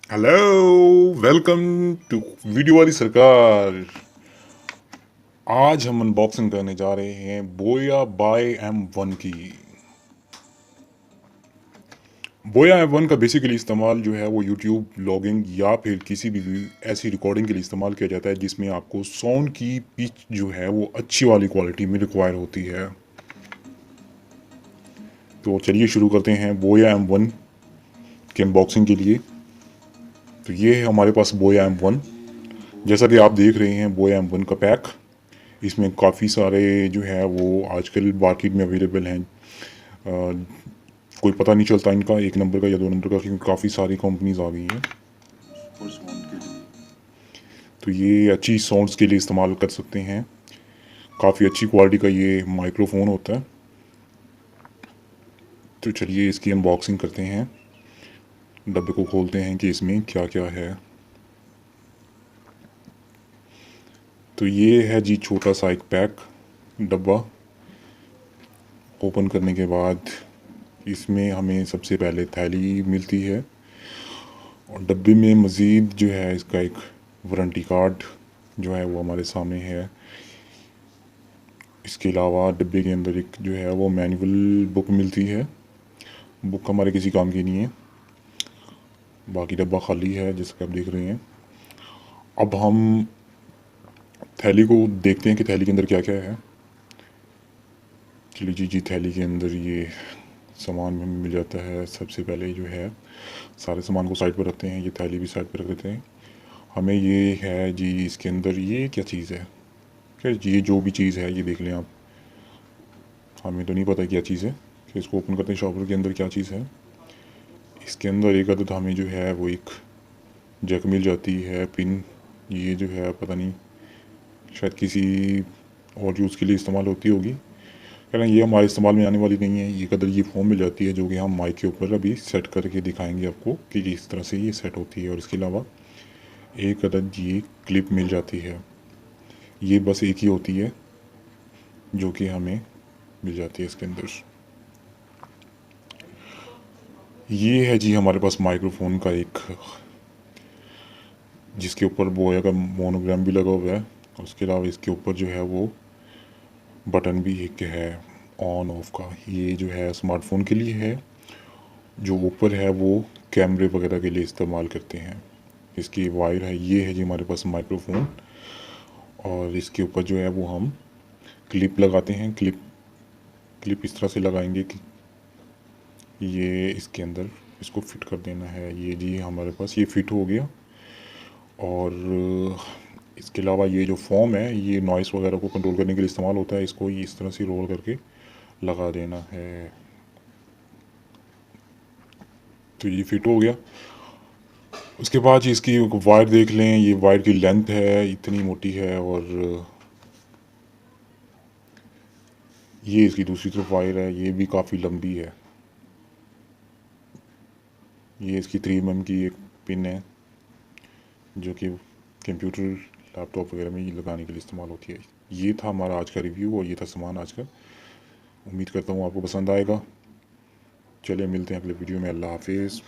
Hello, welcome to video वाली सरकार। आज हम अनबॉक्सिंग करने जा रहे हैं बोया बाय एम वन की। बोया एम वन का बेसिकली इस्तेमाल जो है वो यूट्यूब ब्लॉगिंग या फिर किसी भी ऐसी रिकॉर्डिंग के लिए इस्तेमाल किया जाता है जिसमें आपको साउंड की पिच जो है वो अच्छी वाली क्वालिटी में रिक्वायर होती है। तो चलिए शुरू करते हैं बोया एम वन के अनबॉक्सिंग के लिए। तो ये है हमारे पास बोया एम वन। जैसा कि आप देख रहे हैं बोया एम वन का पैक। इसमें काफ़ी सारे जो है वो आजकल मार्केट में अवेलेबल हैं। कोई पता नहीं चलता इनका एक नंबर का या दो नंबर का, क्योंकि काफ़ी सारी कंपनीज आ गई हैं। तो ये अच्छी साउंड्स के लिए इस्तेमाल कर सकते हैं। काफ़ी अच्छी क्वालिटी का ये माइक्रोफोन होता है। तो चलिए इसकी अनबॉक्सिंग करते हैं। डब्बे को खोलते हैं कि इसमें क्या क्या है। तो ये है जी छोटा सा एक पैक डब्बा। ओपन करने के बाद इसमें हमें सबसे पहले थैली मिलती है और डब्बे में मज़ीद जो है इसका एक वारंटी कार्ड जो है वो हमारे सामने है। इसके अलावा डब्बे के अंदर एक जो है वो मैनुअल बुक मिलती है। बुक हमारे किसी काम की नहीं है। बाकी डब्बा खाली है जैसा कि आप देख रहे हैं। अब हम थैली को देखते हैं कि थैली के अंदर क्या क्या है। चलिए जी थैली के अंदर ये सामान हमें मिल जाता है। सबसे पहले जो है सारे सामान को साइड पर रखते हैं, ये थैली भी साइड पर रख देते हैं। हमें ये है जी इसके अंदर ये क्या चीज़ है। क्या ये जो भी चीज़ है ये देख लें आप। हमें तो नहीं पता क्या चीज़ है। कि इसको ओपन करते हैं शॉपर के अंदर क्या चीज़ है। इसके अंदर एक अदद हमें जो है वो एक जग मिल जाती है पिन। ये जो है पता नहीं शायद किसी और यूज़ के लिए इस्तेमाल होती होगी। कहना ये हमारे इस्तेमाल में आने वाली नहीं है। ये कदर ये फॉर्म मिल जाती है जो कि हम माइक के ऊपर अभी सेट करके दिखाएंगे आपको कि किस तरह से ये सेट होती है। और इसके अलावा एक अदद ये क्लिप मिल जाती है। ये बस एक ही होती है जो कि हमें मिल जाती है इसके अंदर। ये है जी हमारे पास माइक्रोफोन का एक, जिसके ऊपर बोया का मोनोग्राम भी लगा हुआ है। और उसके अलावा इसके ऊपर जो है वो बटन भी एक है ऑन ऑफ का। ये जो है स्मार्टफोन के लिए है। जो ऊपर है वो कैमरे वगैरह के लिए इस्तेमाल करते हैं। इसकी वायर है। ये है जी हमारे पास माइक्रोफोन। और इसके ऊपर जो है वो हम क्लिप लगाते हैं। क्लिप क्लिप इस तरह से लगाएंगे कि ये इसके अंदर इसको फिट कर देना है। ये जी हमारे पास ये फिट हो गया। और इसके अलावा ये जो फॉर्म है ये नॉइस वगैरह को कंट्रोल करने के लिए इस्तेमाल होता है। इसको ये इस तरह से रोल करके लगा देना है। तो ये फिट हो गया। उसके बाद इसकी वायर देख लें। ये वायर की लेंथ है इतनी मोटी है। और ये इसकी दूसरी तरफ वायर है, ये भी काफ़ी लंबी है। ये इसकी 3 mm की एक पिन है जो कि कंप्यूटर लैपटॉप वगैरह में ये लगाने के लिए इस्तेमाल होती है। ये था हमारा आज का रिव्यू और ये था सामान आज का। उम्मीद करता हूँ आपको पसंद आएगा। चलिए मिलते हैं अगले वीडियो में। अल्लाह हाफिज़।